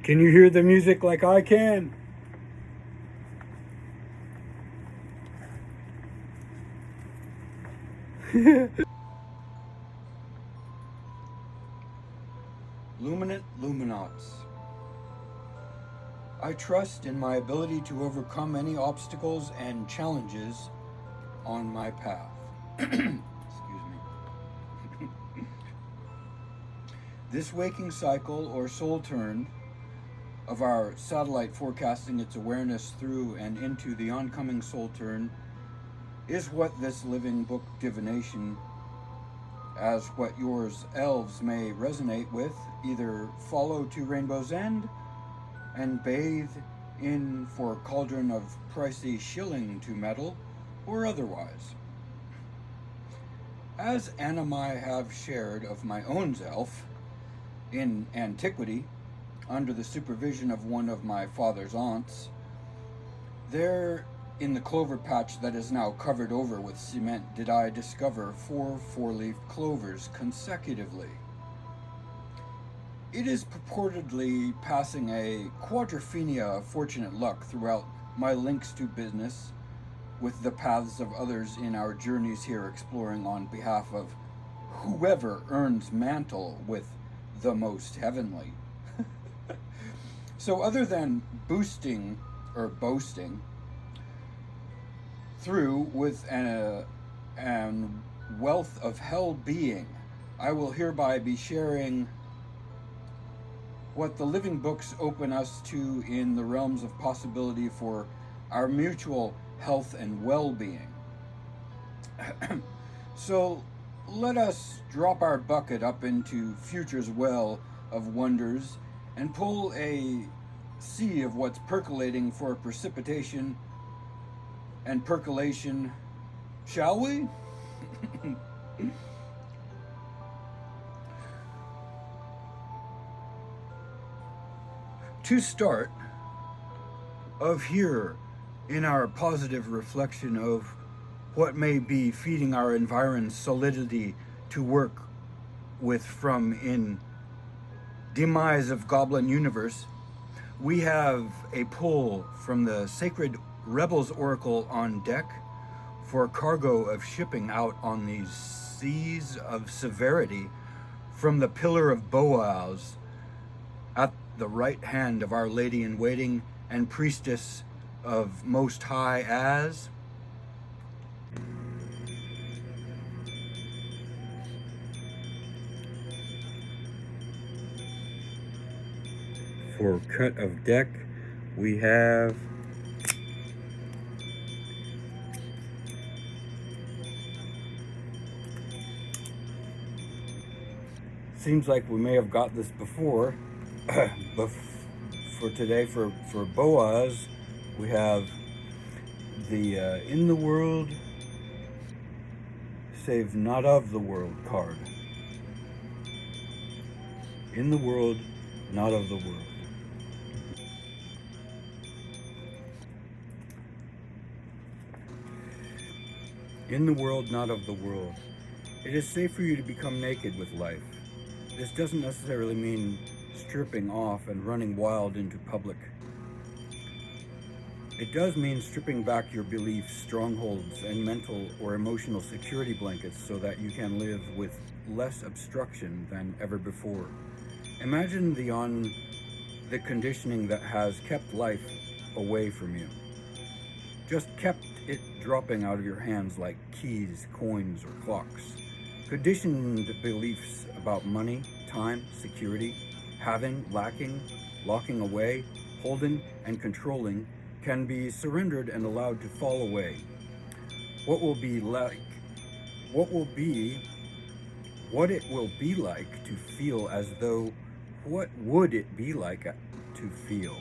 Can you hear the music like I can? Luminant Luminaughts. I trust in my ability to overcome any obstacles and challenges on my path. Excuse me. This waking cycle or soul turn of our satellite forecasting its awareness through and into the oncoming soul turn is what this living book divination, as what yours elves may resonate with, either follow to Rainbow's End and bathe in for cauldron of pricey shilling to metal, or otherwise. As Anamai have shared of my own self in antiquity, under the supervision of one of my father's aunts, there in the clover patch that is now covered over with cement did I discover 4 four-leaved clovers consecutively. It is purportedly passing a quadrophenia of fortunate luck throughout my links to business with the paths of others in our journeys here exploring on behalf of whoever earns mantle with the most heavenly. So other than boasting through with an wealth of hell being, I will hereby be sharing what the living books open us to in the realms of possibility for our mutual health and well-being. So let us drop our bucket up into future's well of wonders and pull a sea of what's percolating for precipitation and percolation, shall we? To start, of here in our positive reflection of what may be feeding our environ's solidity to work with from in demise of Goblin Universe, we have a pull from the Sacred Rebels Oracle on deck for cargo of shipping out on these seas of severity from the Pillar of Boaz at the right hand of Our Lady in Waiting and Priestess of Most High as for cut of deck we have seems like we may have got this before. But for today, for Boaz, we have the in the world save not of the world card. In the world, not of the world. In the world, not of the world. It is safe for you to become naked with life. This doesn't necessarily mean stripping off and running wild into public. It does mean stripping back your beliefs, strongholds, and mental or emotional security blankets so that you can live with less obstruction than ever before. Imagine the conditioning that has kept life away from you. Just kept it dropping out of your hands like keys, coins, or clocks. Conditioned beliefs about money, time, security, having, lacking, locking away, holding, and controlling can be surrendered and allowed to fall away. What it will be like to feel as though, what would it be like to feel?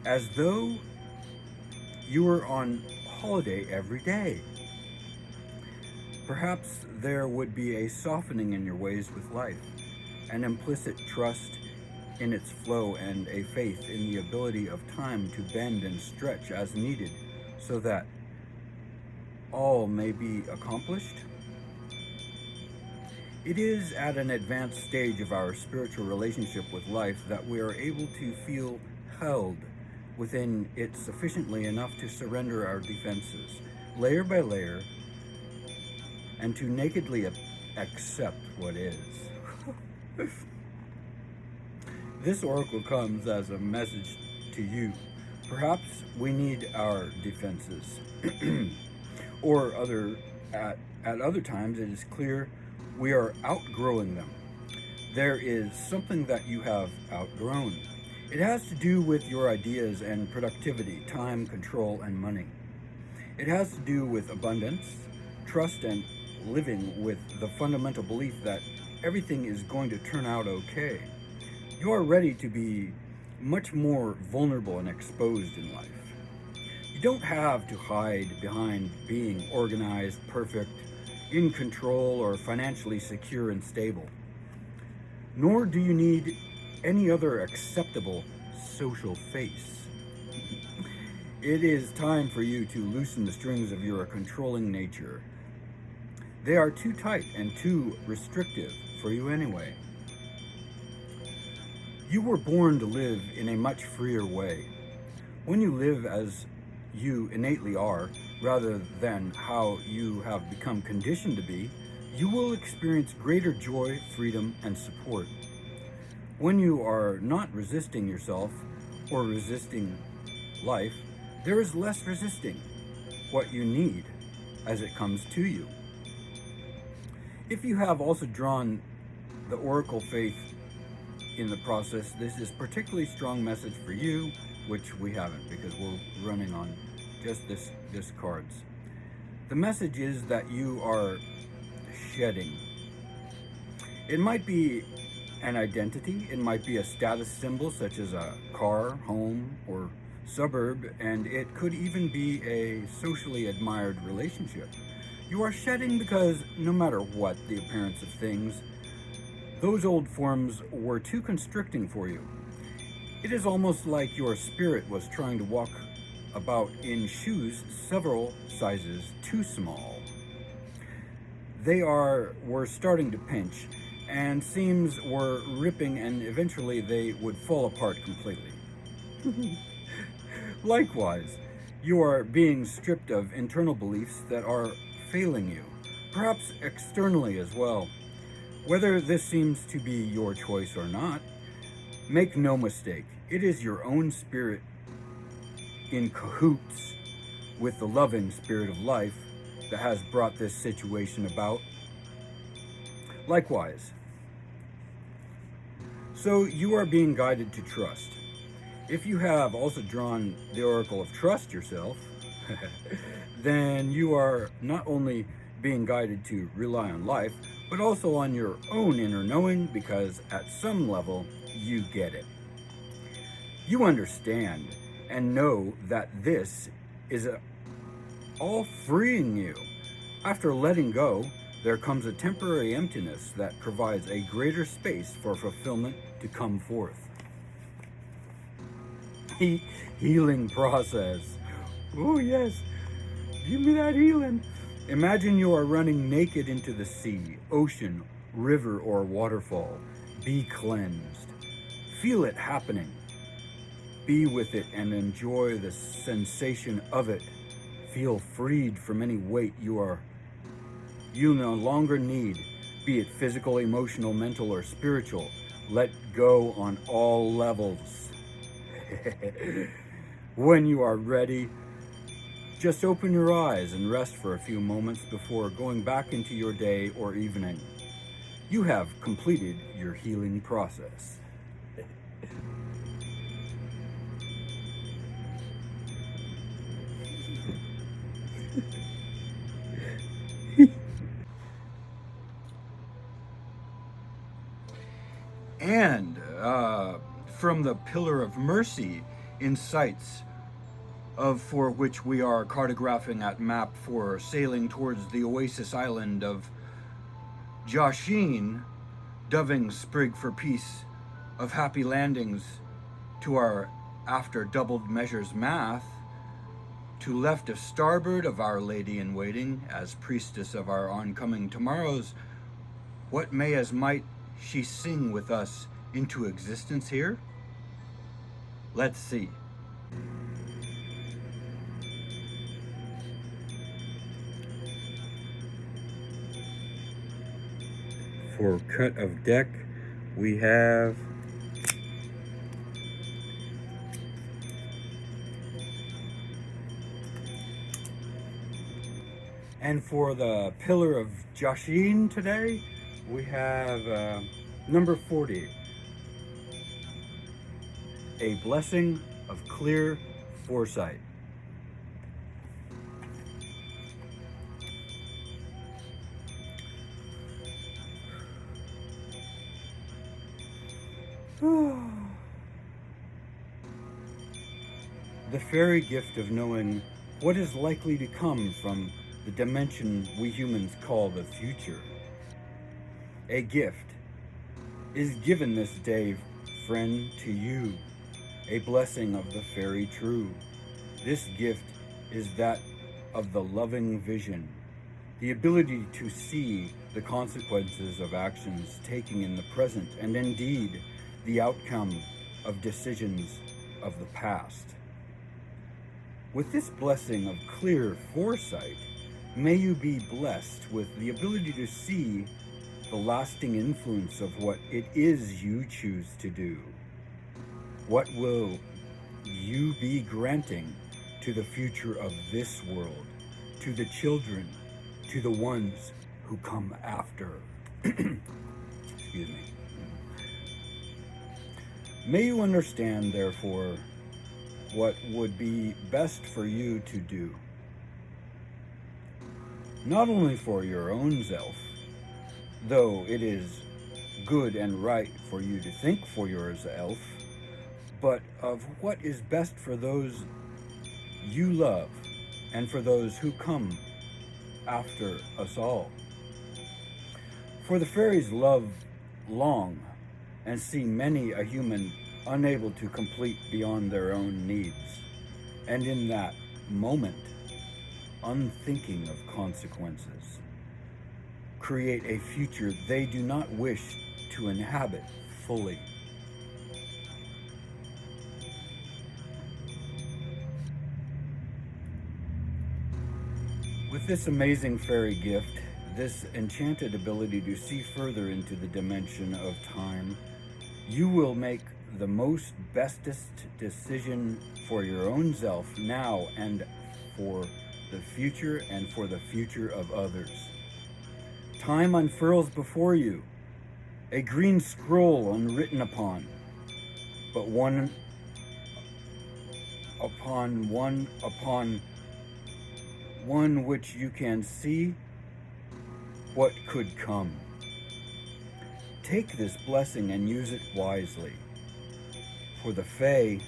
As though you were on holiday every day. Perhaps there would be a softening in your ways with life, an implicit trust in its flow, and a faith in the ability of time to bend and stretch as needed so that all may be accomplished. It is at an advanced stage of our spiritual relationship with life that we are able to feel held within it sufficiently enough to surrender our defenses, layer by layer, and to nakedly accept what is. This oracle comes as a message to you. Perhaps we need our defenses, or at other times it is clear we are outgrowing them. There is something that you have outgrown. It has to do with your ideas and productivity, time, control, and money. It has to do with abundance, trust, and living with the fundamental belief that everything is going to turn out okay. You are ready to be much more vulnerable and exposed in life. You don't have to hide behind being organized, perfect, in control, or financially secure and stable. Nor do you need any other acceptable social face. It is time for you to loosen the strings of your controlling nature. They are too tight and too restrictive for you anyway. You were born to live in a much freer way. When you live as you innately are, rather than how you have become conditioned to be, you will experience greater joy, freedom, and support. When you are not resisting yourself or resisting life, there is less resisting what you need as it comes to you. If you have also drawn the oracle faith in the process, this is particularly strong message for you, which we haven't because we're running on just this cards. The message is that you are shedding. It might be an identity, it might be a status symbol such as a car, home, or suburb, and it could even be a socially admired relationship. You are shedding because no matter what the appearance of things, those old forms were too constricting for you. It is almost like your spirit was trying to walk about in shoes several sizes too small. They were starting to pinch, and seams were ripping, and eventually they would fall apart completely. Likewise, you are being stripped of internal beliefs that are failing you, perhaps externally as well. Whether this seems to be your choice or not, make no mistake, it is your own spirit in cahoots with the loving spirit of life that has brought this situation about. Likewise, so you are being guided to trust. If you have also drawn the oracle of trust yourself, then you are not only being guided to rely on life, but also on your own inner knowing, because at some level, you get it. You understand and know that this is all freeing you. After letting go, there comes a temporary emptiness that provides a greater space for fulfillment to come forth. Healing process. Oh yes, give me that healing. Imagine you are running naked into the sea, ocean, river, or waterfall. Be cleansed. Feel it happening. Be with it and enjoy the sensation of it. Feel freed from any weight you no longer need, be it physical, emotional, mental, or spiritual. Let go on all levels. When you are ready, just open your eyes and rest for a few moments before going back into your day or evening. You have completed your healing process. And from the Pillar of Mercy, insights for which we are cartographing at map for sailing towards the oasis island of Joshin, doving sprig for peace of happy landings to our after doubled measures math, to left of starboard of Our Lady in Waiting as priestess of our oncoming tomorrows, What may as might she sing with us into existence here? Let's see. For cut of deck, we have and for the pillar of Joshin today, we have number 40, a blessing of clear foresight. The fairy gift of knowing what is likely to come from the dimension we humans call the future. A gift is given this day, friend, to you, a blessing of the fairy true. This gift is that of the loving vision, the ability to see the consequences of actions taken in the present, and indeed the outcome of decisions of the past. With this blessing of clear foresight, may you be blessed with the ability to see the lasting influence of what it is you choose to do. What will you be granting to the future of this world, to the children, to the ones who come after? Excuse me. May you understand, therefore, what would be best for you to do, not only for your own self, though it is good and right for you to think for yourself, but of what is best for those you love and for those who come after us all. For the fairies love long and see many a human unable to complete beyond their own needs, and in that moment, unthinking of consequences, create a future they do not wish to inhabit fully. With this amazing fairy gift, this enchanted ability to see further into the dimension of time, you will make the most bestest decision for your own self now and for the future and for the future of others. Time unfurls before you, a green scroll unwritten upon, but one which you can see what could come. Take this blessing and use it wisely. For the Fae,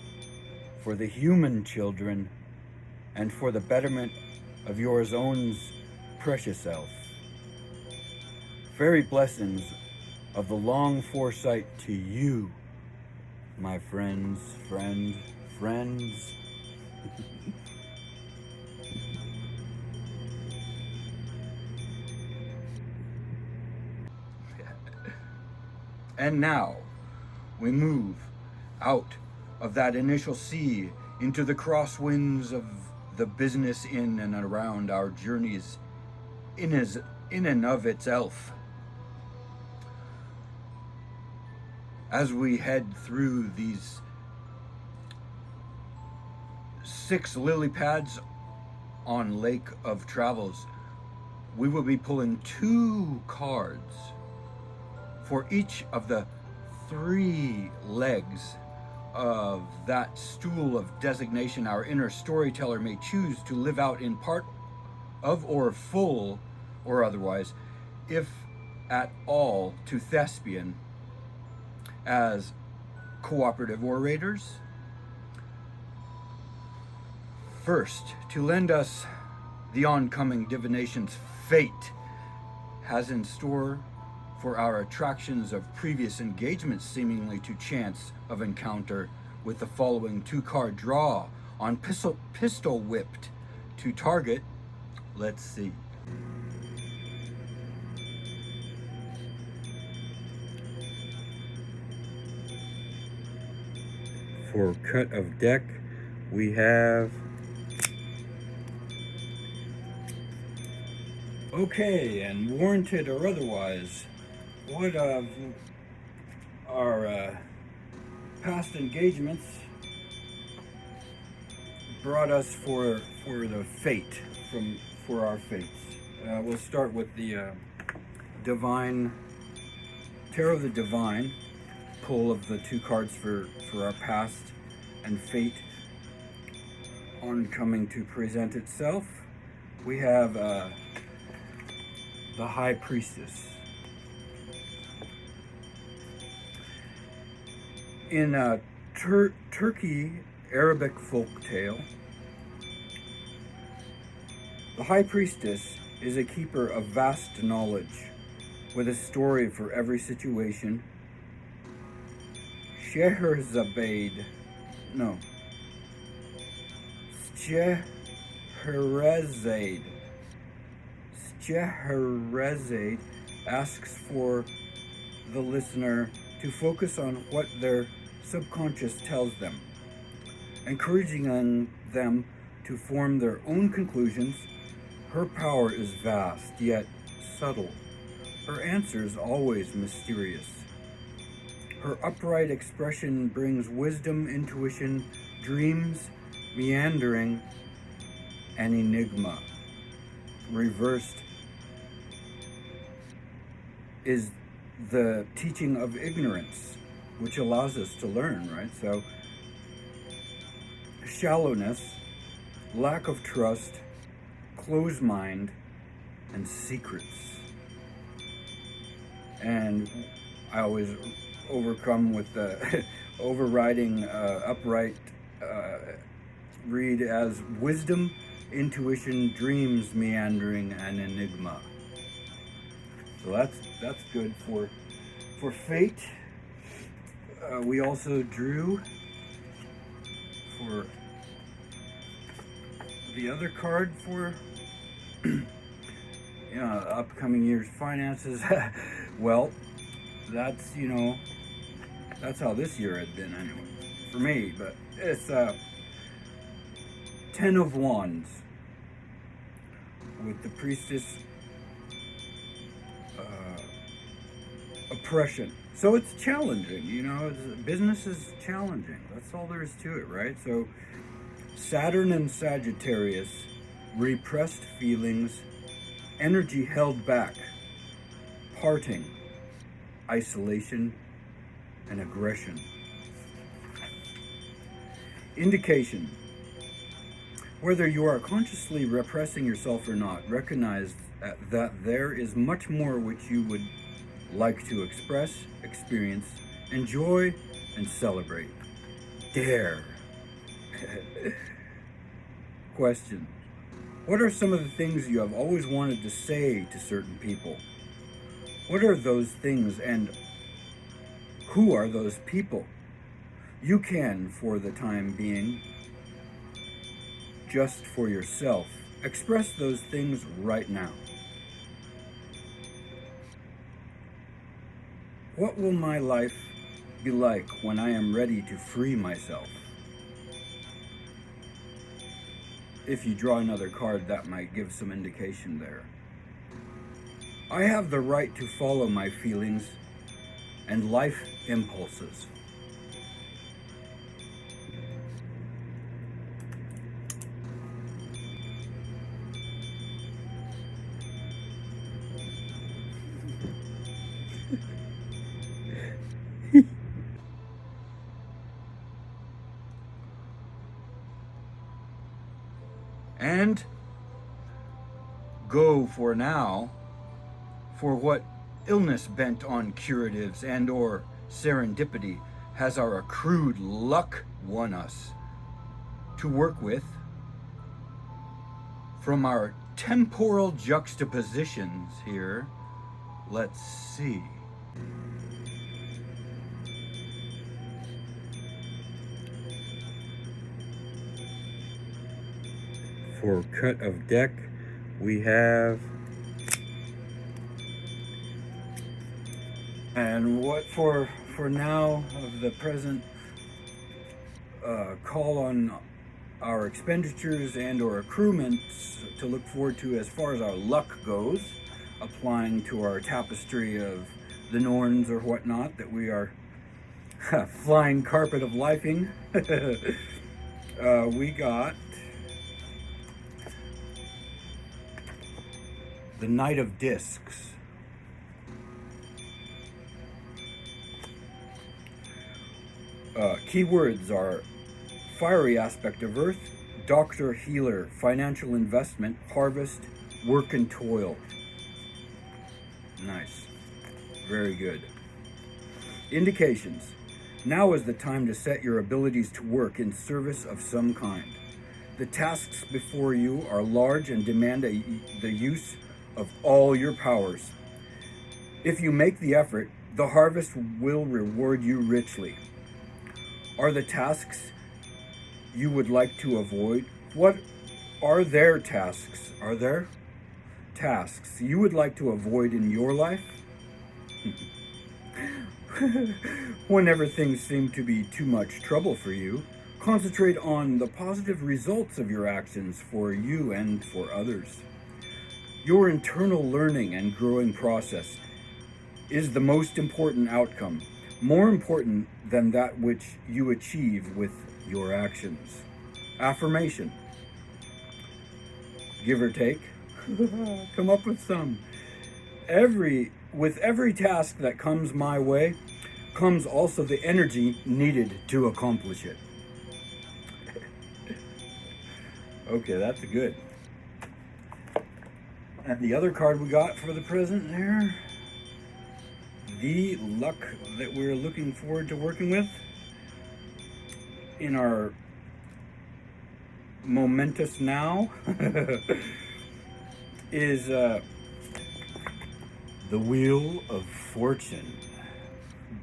for the human children, and for the betterment of yours own precious self. Fairy blessings of the long foresight to you, my friends. And now we move out of that initial sea into the crosswinds of the business in and around our journeys in and of itself. As we head through these 6 lily pads on Lake of Travels, we will be pulling 2 cards for each of the 3 legs of that stool of designation our inner storyteller may choose to live out in part of or full or otherwise, if at all, to thespian as cooperative orators. First, to lend us the oncoming divination's fate has in store for our attractions of previous engagements seemingly to chance of encounter with the following 2-card draw on pistol whipped to target. Let's see. For cut of deck, we have... Okay, and warranted or otherwise, what of our past engagements brought us for the fate, for our fates? We'll start with the Divine, Tarot of the Divine, pull of the two cards for our past and fate oncoming to present itself. We have the High Priestess. In a Turkey Arabic folktale, the High Priestess is a keeper of vast knowledge, with a story for every situation. Scheherazade asks for the listener to focus on what their subconscious tells them, encouraging them to form their own conclusions. Her power is vast, yet subtle. Her answers always mysterious. Her upright expression brings wisdom, intuition, dreams, meandering, and enigma. Reversed is the teaching of ignorance, which allows us to learn, right? So, shallowness, lack of trust, closed mind, and secrets. And I always overcome with the overriding upright read as wisdom, intuition, dreams, meandering, and enigma. So that's good for fate. We also drew for the other card for upcoming year's finances. Well, that's that's how this year has been anyway for me. But it's Ten of Wands with the Priestess, oppression. So it's challenging, business is challenging. That's all there is to it, right? So Saturn and Sagittarius, repressed feelings, energy held back, parting, isolation, and aggression. Indication: whether you are consciously repressing yourself or not, recognize that there is much more which you would like to express, experience, enjoy, and celebrate. Dare. Question: what are some of the things you have always wanted to say to certain people? What are those things, and who are those people? You can, for the time being, just for yourself, express those things right now. What will my life be like when I am ready to free myself? If you draw another card, that might give some indication there. I have the right to follow my feelings and life impulses. And go for now for what illness bent on curatives and or serendipity has our accrued luck won us to work with from our temporal juxtapositions here. Let's see. For cut of deck, we have... And what for now of the present call on our expenditures and or accruements to look forward to as far as our luck goes, applying to our tapestry of the Norns or whatnot that we are flying carpet of lifing. We got the Knight of Discs. Keywords are fiery aspect of earth, doctor, healer, financial investment, harvest, work and toil. Nice. Very good. Indications. Now is the time to set your abilities to work in service of some kind. The tasks before you are large and demand the use of all your powers. If you make the effort, the harvest will reward you richly. Are the tasks you would like to avoid? What are there tasks? Are there tasks you would like to avoid in your life? Whenever things seem to be too much trouble for you, concentrate on the positive results of your actions for you and for others. Your internal learning and growing process is the most important outcome, more important than that which you achieve with your actions. Affirmation. Give or take. Come up with some. With every task that comes my way, comes also the energy needed to accomplish it. Okay, that's good. And the other card we got for the present there, the luck that we're looking forward to working with in our momentous now is the Wheel of Fortune.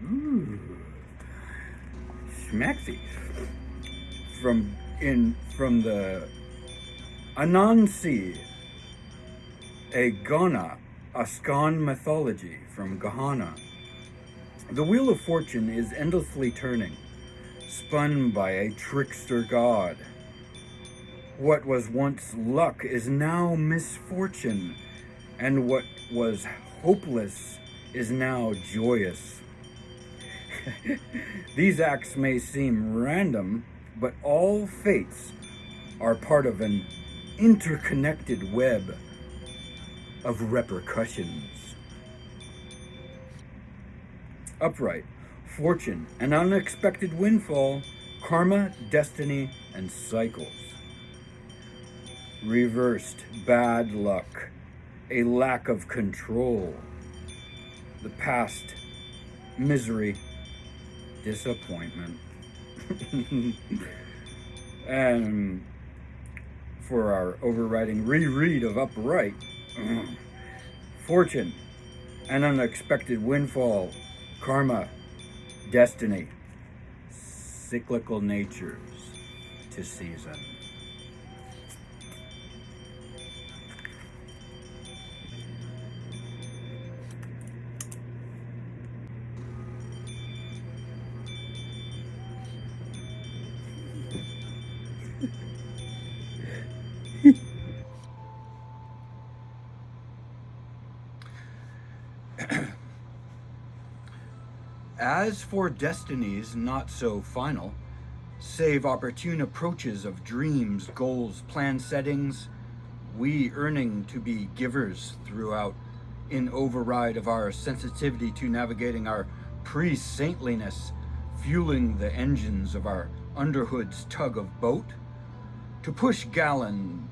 Ooh, schmaxy. From the Anansi, a Ghana, Ascan mythology from Ghana. The Wheel of Fortune is endlessly turning, spun by a trickster god. What was once luck is now misfortune, and what was hopeless is now joyous. These acts may seem random, but all fates are part of an interconnected web of repercussions. Upright, fortune, an unexpected windfall, karma, destiny, and cycles. Reversed, bad luck, a lack of control, the past, misery, disappointment. And for our overriding reread of upright, fortune, an unexpected windfall, karma, destiny, cyclical natures to season. As for destinies not so final, save opportune approaches of dreams, goals, plan settings, we earning to be givers throughout, in override of our sensitivity to navigating our pre-saintliness, fueling the engines of our underhood's tug of boat, to push gallon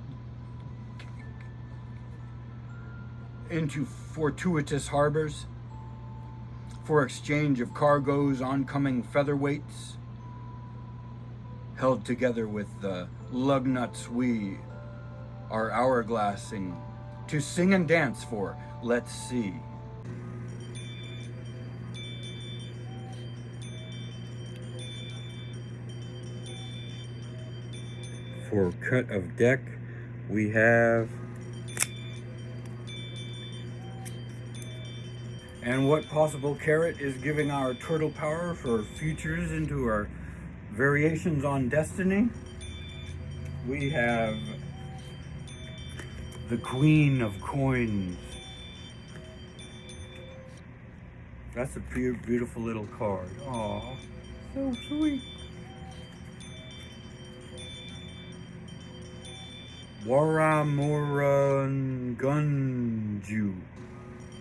into fortuitous harbors, for exchange of cargoes, oncoming featherweights, held together with the lug nuts we are hourglassing, to sing and dance for, let's see. For cut of deck, we have and what possible carrot is giving our turtle power for futures into our Variations on Destiny. We have the Queen of Coins. That's a beautiful little card. Aw, so sweet. Warramurangunju.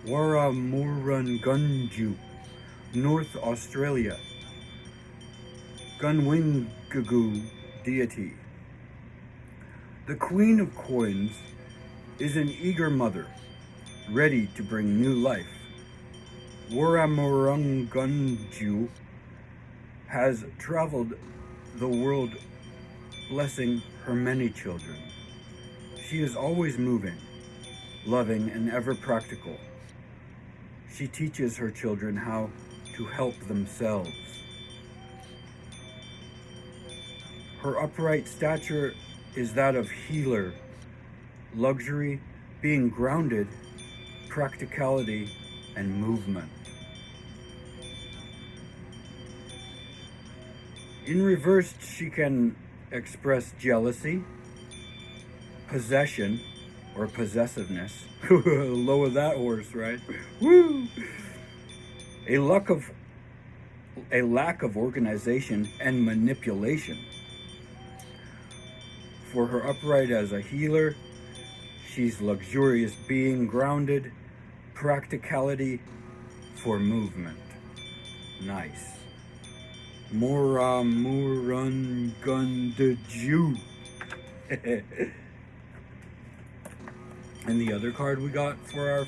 Warramurangunju, North Australia. Gunwingagu deity. The Queen of Coins is an eager mother, ready to bring new life. Warramurangunju has traveled the world blessing her many children. She is always moving, loving, and ever practical. She teaches her children how to help themselves. Her upright stature is that of healer, luxury, being grounded, practicality, and movement. In reverse, she can express jealousy, possession, or possessiveness. Lower that horse, right? Woo! A lack of organization and manipulation. For her upright as a healer, she's luxurious being, grounded, practicality for movement. Nice. Moramurangundaju. And the other card we got for our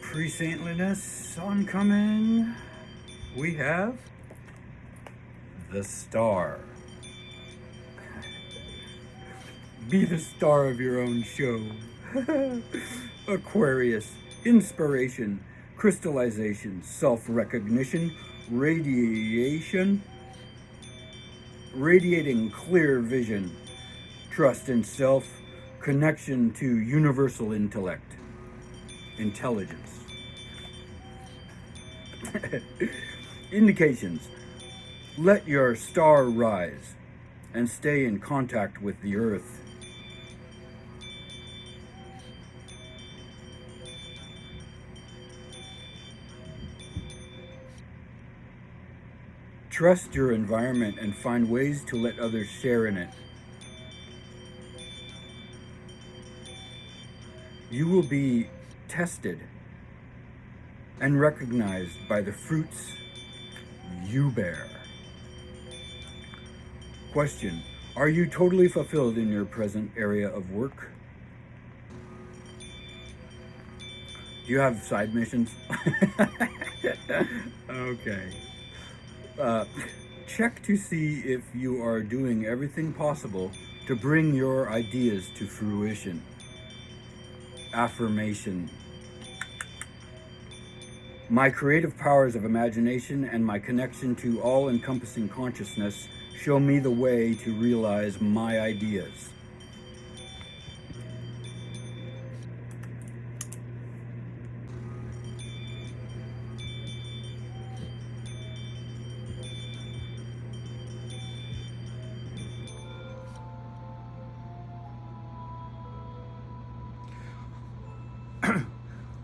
pre-saintliness oncoming, we have the Star. Be the star of your own show. Aquarius, inspiration, crystallization, self-recognition, radiating clear vision, trust in self, connection to universal intelligence. Indications: let your star rise and stay in contact with the earth. Trust your environment and find ways to let others share in it. You will be tested and recognized by the fruits you bear. Question: are you totally fulfilled in your present area of work? Do you have side missions? Okay. Check to see if you are doing everything possible to bring your ideas to fruition. Affirmation: my creative powers of imagination and my connection to all-encompassing consciousness show me the way to realize my ideas.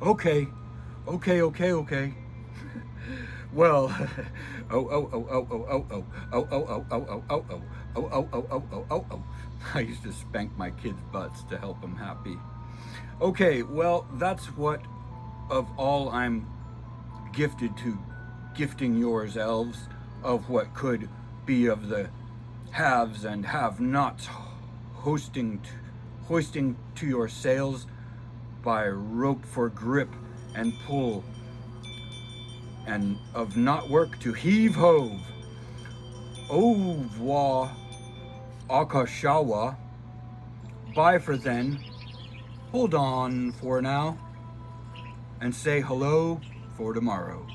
Okay. Well, I used to spank my kids' butts to help them happy. Okay, well, that's what of all I'm gifted to, gifting yours, elves, of what could be of the haves and have-nots, hoisting to your sails by rope for grip and pull, and of not work to heave hove. Ovwa Akashawa. Bye for then. Hold on for now and say hello for tomorrow.